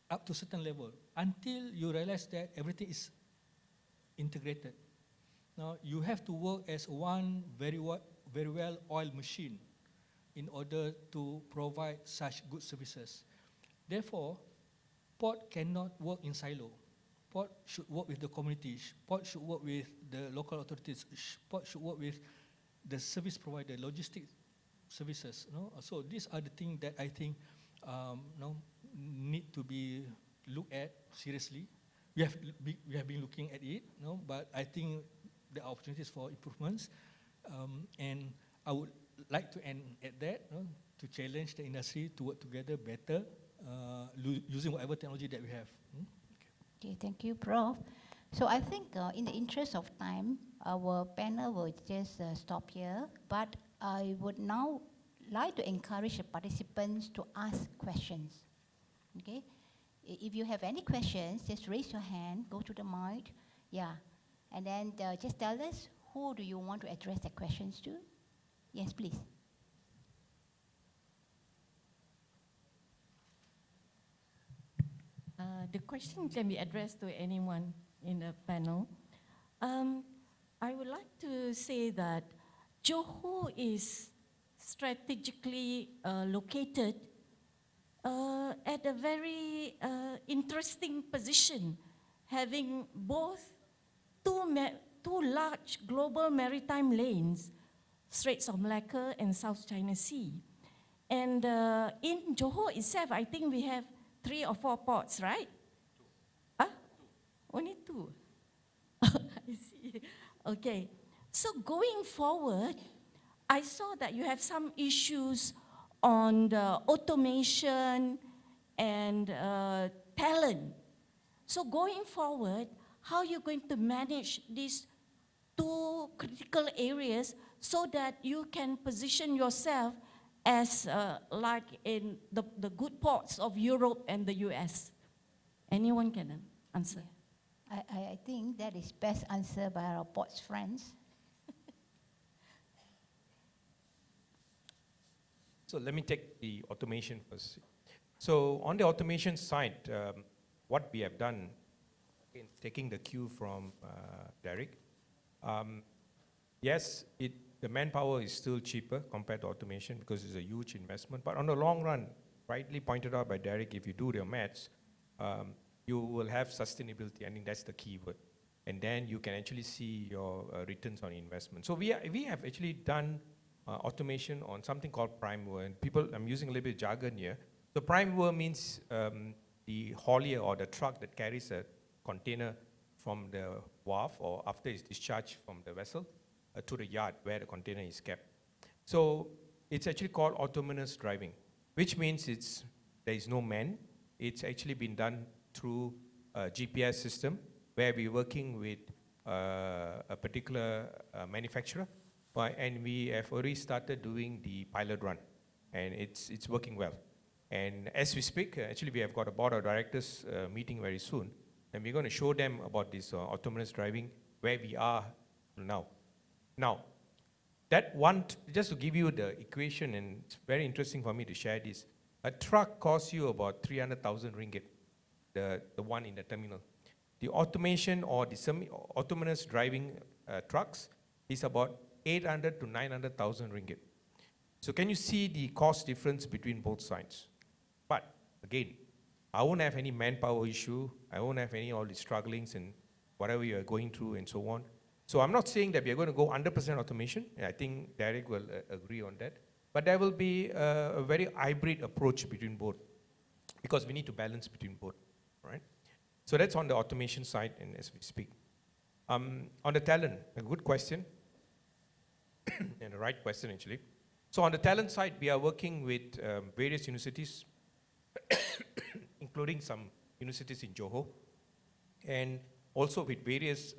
up to a certain level until you realize that everything is integrated. Now you have to work as one very well oiled machine in order to provide such good services. Therefore, port cannot work in silo. Port should work with the communities. Port should work with the local authorities. Port should work with the service provider, logistic services. So these are the things that I think need to be looked at seriously. We have been looking at it, but I think there are opportunities for improvements, and I would like to end at that, to challenge the industry to work together better, using whatever technology that we have. Okay, thank you, Prof. So I think in the interest of time, our panel will just stop here, but I would now like to encourage the participants to ask questions. Okay, if you have any questions, just raise your hand, go to the mic, yeah, and then just tell us who do you want to address the questions to. Yes, please. The question can be addressed to anyone in the panel. I would like to say that Johor is strategically located at a very interesting position, having both two large global maritime lanes, Straits of Malacca and South China Sea. And in Johor itself, I think we have 3 or 4 ports, right? Only 2. I see. Okay. So going forward, I saw that you have some issues on the automation and talent. So going forward, how are you going to manage these 2 critical areas so that you can position yourself as like in the good ports of Europe and the US? Anyone can answer? I think that is best answered by our ports friends. So let me take the automation first. So on the automation side, what we have done, again, taking the cue from Derick, yes, the manpower is still cheaper compared to automation because it's a huge investment. But on the long run, rightly pointed out by Derick, if you do your maths, you will have sustainability. I think that's the key word. And then you can actually see your returns on investment. So we have actually done automation on something called prime mover. And people, I'm using a little bit of jargon here. So prime mover means the haulier or the truck that carries a container from the wharf or after it's discharged from the vessel to the yard where the container is kept. So it's actually called autonomous driving, which means there is no man. It's actually been done through a GPS system where we're working with a particular manufacturer, and we have already started doing the pilot run, and it's working well. And as we speak, actually we have got a board of directors meeting very soon, and we're going to show them about this autonomous driving, where we are now. Now, that one, just to give you the equation, and it's very interesting for me to share this, a truck costs you about 300,000 ringgit, the one in the terminal. The automation or the autonomous driving trucks is about 800 to 900,000 ringgit. So can you see the cost difference between both sides? But again, I won't have any manpower issue. I won't have any all the strugglings and whatever you are going through and so on. So I'm not saying that we are going to go 100% automation. I think Derick will agree on that. But there will be a very hybrid approach between both, because we need to balance between both, right? So that's on the automation side, and as we speak. On the talent, a good question, and the right question actually. So on the talent side, we are working with various universities, including some universities in Johor, and also with various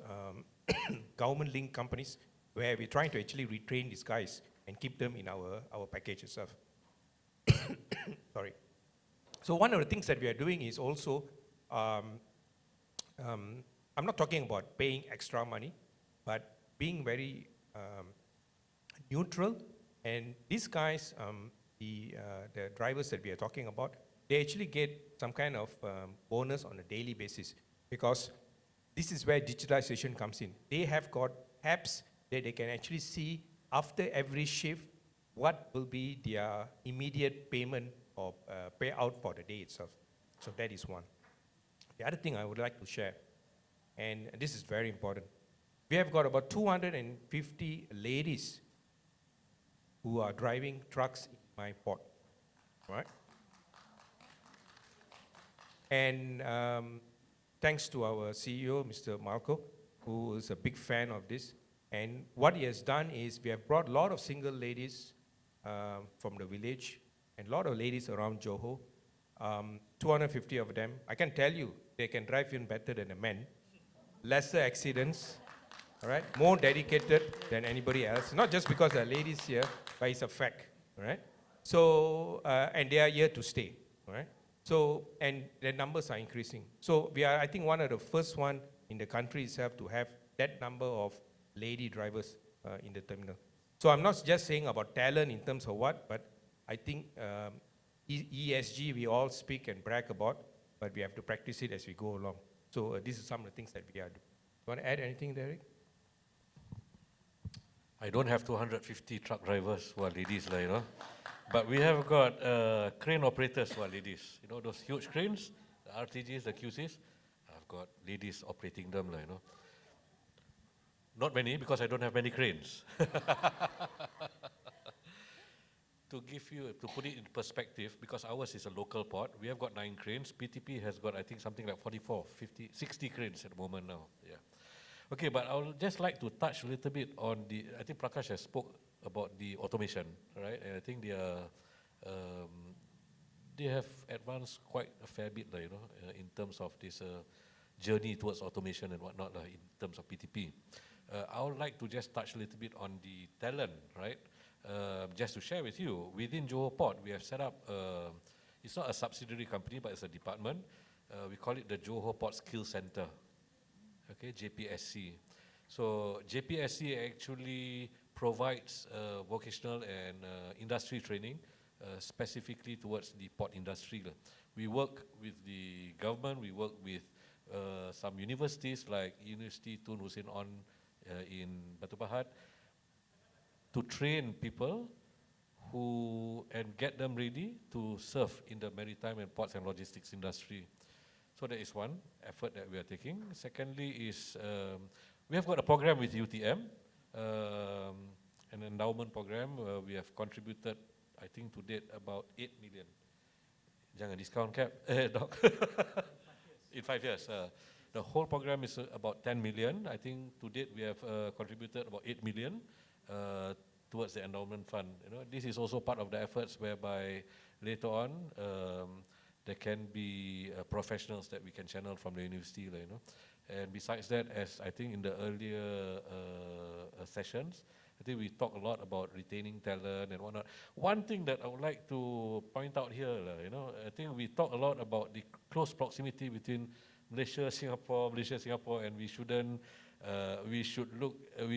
government-linked companies, where we're trying to actually retrain these guys and keep them in our package itself. Sorry. So one of the things that we are doing is also, I'm not talking about paying extra money, but being very neutral. And these guys, the drivers that we are talking about, they actually get some kind of bonus on a daily basis, because this is where digitalization comes in. They have got apps that they can actually see after every shift what will be their immediate payment or payout for the day itself. So that is one. The other thing I would like to share, and this is very important, we have got about 250 ladies who are driving trucks in my port, right? And thanks to our CEO, Mr. Marco, who is a big fan of this. And what he has done is we have brought a lot of single ladies from the village and a lot of ladies around Johor, 250 of them. I can tell you, they can drive even better than the men. Lesser accidents, all right? More dedicated than anybody else. Not just because there are ladies here, but it's a fact, all right? So, and they are here to stay, all right? So, and their numbers are increasing. So we are, I think, one of the first one in the country itself to have that number of lady drivers in the terminal. So I'm not just saying about talent in terms of what, but I think ESG we all speak and brag about, but we have to practice it as we go along. So this is some of the things that we are doing. You want to add anything, Derick? I don't have 250 truck drivers who are ladies, you know. But we have got crane operators who are ladies. You know, those huge cranes, the RTGs, the QCs, I've got ladies operating them, you know. Not many, because I don't have many cranes. To put it in perspective, because ours is a local port, we have got 9 cranes. PTP has got, I think, something like 44, 50, 60 cranes at the moment now. Yeah. Okay, but I would just like to touch a little bit on I think Prakash has spoke about the automation, right? And I think they have advanced quite a fair bit, you know, in terms of this journey towards automation and whatnot, in terms of PTP. I would like to just touch a little bit on the talent, right? Just to share with you, within Johor Port, we have set up, it's not a subsidiary company, but it's a department. We call it the Johor Port Skills Center, okay, JPSC. So JPSC actually provides vocational and industry training specifically towards the port industry. We work with the government, we work with some universities like Universiti Tun Hussein On in Berhad to train people and get them ready to serve in the maritime and ports and logistics industry. So that is one effort that we are taking. Secondly is we have got a program with UTM, an endowment program. We have contributed, I think to date, about 8 million. Jangan discount cap, Doc. In 5 years. The whole program is about 10 million. I think to date we have contributed about 8 million towards the endowment fund. You know, this is also part of the efforts whereby later on there can be professionals that we can channel from the university, you know. And besides that, as I think in the earlier sessions, I think we talk a lot about retaining talent and whatnot. One thing that I would like to point out here, you know, I think we talk a lot about the close proximity between Malaysia, Singapore, and we shouldn't, we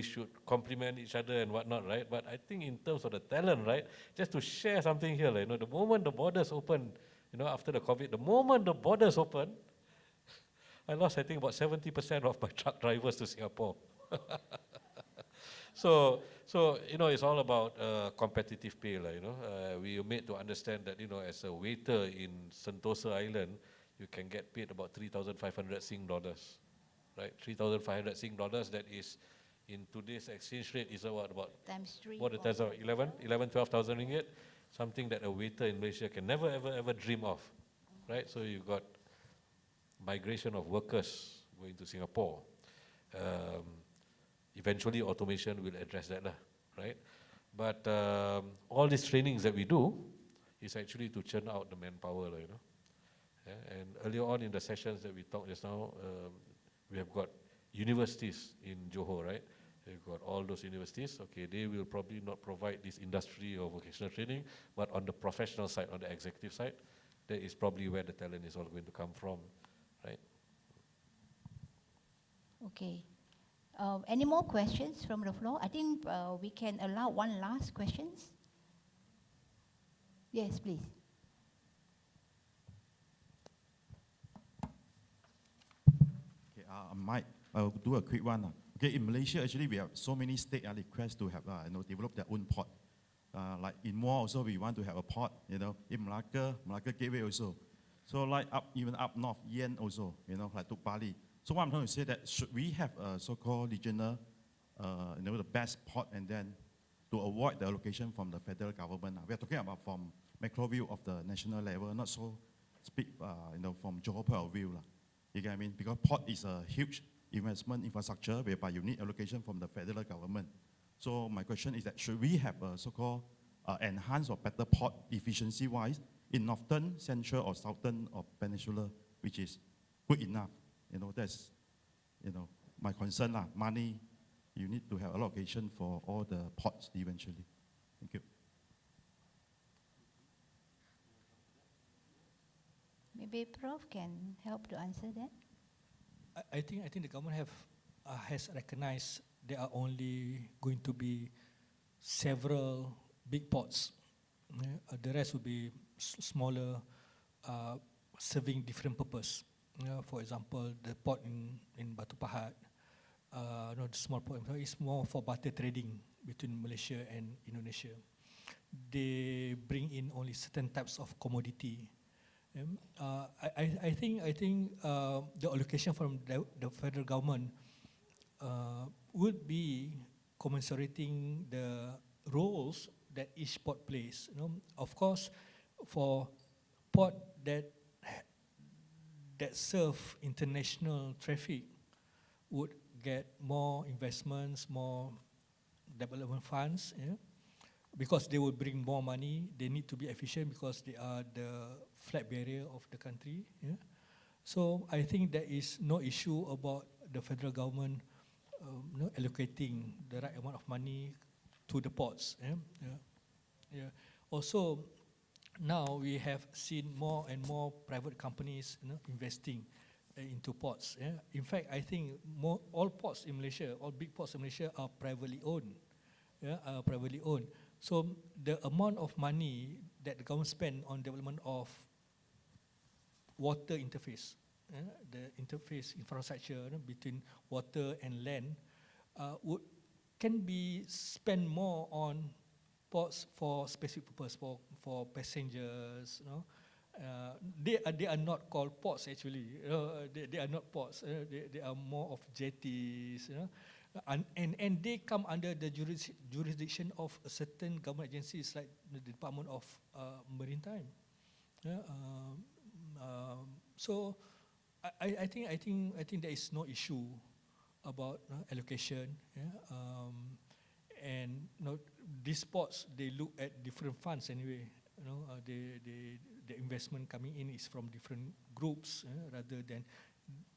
should complement each other and whatnot, right? But I think in terms of the talent, right, just to share something here, you know, the moment the borders open, you know, after the COVID, the moment the borders open, I lost, I think, about 70% of my truck drivers to Singapore. So you know, it's all about competitive pay, you know. We are made to understand that, you know, as a waiter in Sentosa Island, you can get paid about 3,500 Sing dollars, right? 3,500 Sing dollars, that is, in today's exchange rate, is about Times 3. what the times are, 12,000 ringgit, something that a waiter in Malaysia can never, ever dream of, right? So you've got migration of workers going to Singapore. Eventually, automation will address that, right? But all these trainings that we do is actually to churn out the manpower, you know. Yeah? And earlier on in the sessions that we talked just now, we have got universities in Johor, right? We've got all those universities. Okay, they will probably not provide this industry or vocational training, but on the professional side, on the executive side, that is probably where the talent is all going to come from, right? Okay. Any more questions from the floor? I think we can allow one last questions. Yes, please. I'll do a quick one. Okay, in Malaysia, actually, we have so many state requests to have, develop their own port. Like in Muar also, we want to have a port, in Malacca Gateway also. So like even up north, Yen also, like to Bali. So what I'm trying to say that should we have a so-called regional, the best port, and then to avoid the allocation from the federal government. We are talking about from macro view of the national level, not so speak, from Johor point of view. You get what I mean? Because port is a huge investment infrastructure whereby you need allocation from the federal government. So my question is that should we have a so-called enhanced or better port efficiency-wise in northern, central, or southern or peninsula, which is good enough? That's, my concern. Money, you need to have allocation for all the ports eventually. Thank you. Maybe Prof can help to answer that. I think the government has recognized there are only going to be several big ports. The rest will be smaller, serving different purpose. For example, the port in Batu Pahat, the small port is more for barter trading between Malaysia and Indonesia. They bring in only certain types of commodity. I think the allocation from the federal government would be commensurating the roles that each port plays. Of course, for port that serve international traffic would get more investments, more development funds, because they will bring more money. They need to be efficient because they are the flag bearer of the country. So I think there is no issue about the federal government allocating the right amount of money to the ports. Also, now we have seen more and more private companies investing into ports. In fact, I think all ports in Malaysia, all big ports in Malaysia are privately owned. Privately owned. So the amount of money that the government spend on development of water interface, the interface infrastructure between water and land, can be spent more on ports for specific purpose, for passengers. They are not called ports actually. They are not ports. They are more of jetties. And they come under the jurisdiction of certain government agencies like the Department of Maritime. So I think there is no issue about allocation. And these ports, they look at different funds anyway. The investment coming in is from different groups rather than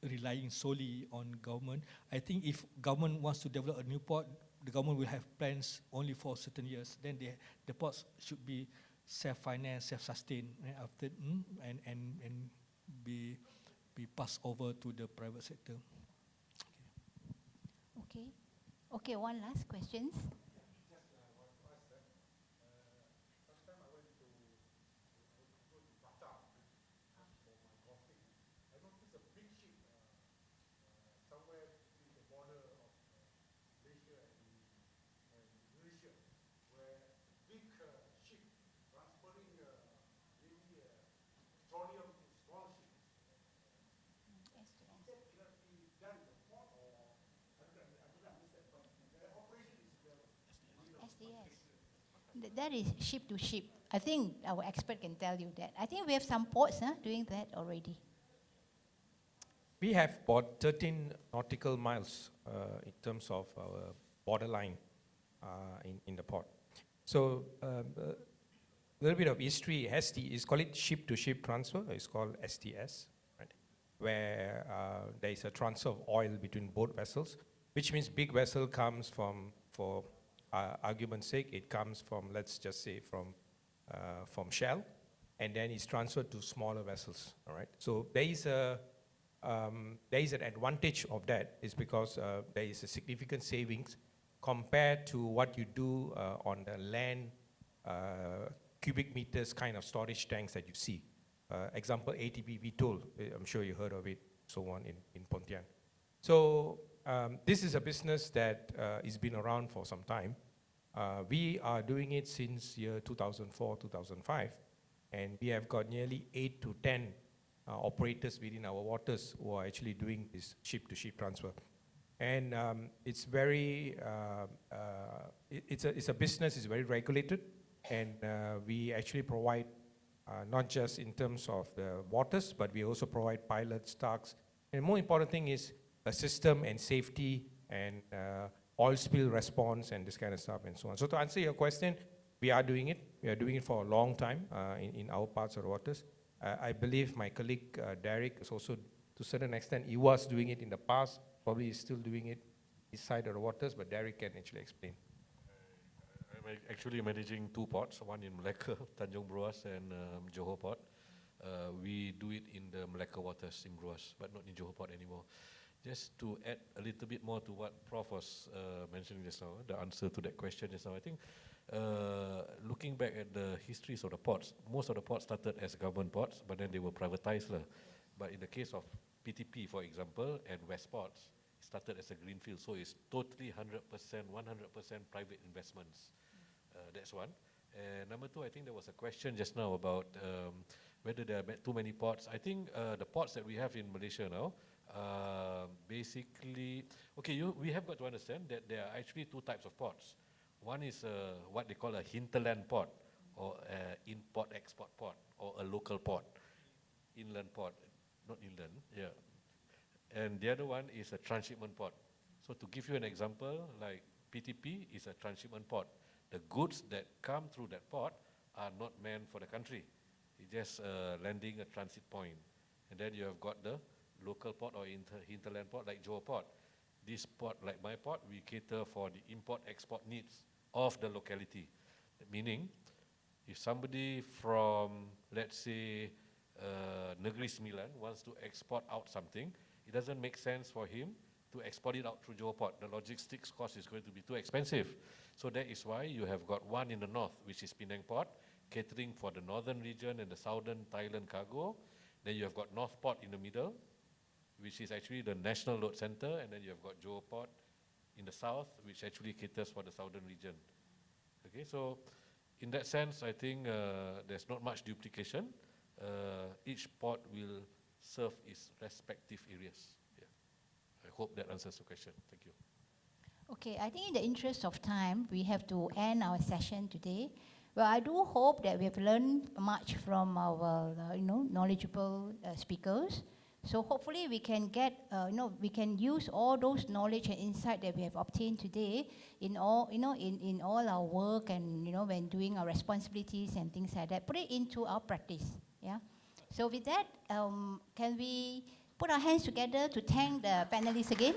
relying solely on government. I think if government wants to develop a new port, the government will have plans only for certain years. Then the ports should be self-financed, self-sustained after and be passed over to the private sector. Okay, one last question. That is ship to ship. I think our expert can tell you that. I think we have some ports doing that already. We have about 13 nautical miles in terms of our borderline in the port. So a little bit of history. Is called it ship-to-ship transfer. It's called STS, right? Where there is a transfer of oil between both vessels, which means big vessel comes for argument's sake, it comes from, let's just say, from Shell, and then it's transferred to smaller vessels. All right. So there is an advantage of that, is because there is a significant savings compared to what you do on the land cubic meters kind of storage tanks that you see. Example, ATP Vitol, I'm sure you heard of it, so on in Pontian. So this is a business that has been around for some time. We are doing it since year 2004, 2005, and we have got nearly 8 to 10 operators within our waters who are actually doing this ship-to-ship transfer. And it's very, it's a business, it's very regulated, and we actually provide not just in terms of the waters, but we also provide pilots, tugs, and the more important thing is a system and safety and oil spill response and this kind of stuff and so on. So to answer your question, we are doing it. We are doing it for a long time in our parts of the waters. I believe my colleague Derick is also, to a certain extent, he was doing it in the past, probably is still doing it this side of the waters, but Derick can actually explain. I'm actually managing 2 ports, one in Malacca, Tanjung Bruas, and Johor port. We do it in the Malacca waters in Bruas, but not in Johor port anymore. Just to add a little bit more to what Prof was mentioning just now, the answer to that question just now, I think looking back at the histories of the ports, most of the ports started as government ports, but then they were privatized. But in the case of PTP, for example, and West Ports, it started as a greenfield, so it's totally 100% private investments. That's one. And number 2, I think there was a question just now about whether there are too many ports. I think the ports that we have in Malaysia now, basically, okay, we have got to understand that there are actually 2 types of ports. One is what they call a hinterland port, or import-export port, or a local port, inland port, not inland, yeah. And the other one is a transshipment port. So to give you an example, like PTP is a transshipment port. The goods that come through that port are not meant for the country. It's just landing a transit point. And then you have got the local port or hinterland port like Johor port. This port, like my port, we cater for the import-export needs of the locality. Meaning, if somebody from, let's say, Negeri Sembilan wants to export out something, it doesn't make sense for him to export it out through Johor port. The logistics cost is going to be too expensive. So that is why you have got one in the north, which is Penang port, catering for the northern region and the southern Thailand cargo. Then you have got North Port in the middle, which is actually the national load center, and then you have got Johor port in the south, which actually caters for the southern region. Okay, so in that sense, I think there's not much duplication. Each port will serve its respective areas. Yeah. I hope that answers the question. Thank you. Okay, I think in the interest of time, we have to end our session today. Well, I do hope that we have learned much from our, knowledgeable speakers. So hopefully we can get, we can use all those knowledge and insight that we have obtained today in all, in all our work and, when doing our responsibilities and things like that, put it into our practice. Yeah. So with that, can we put our hands together to thank the panelists again?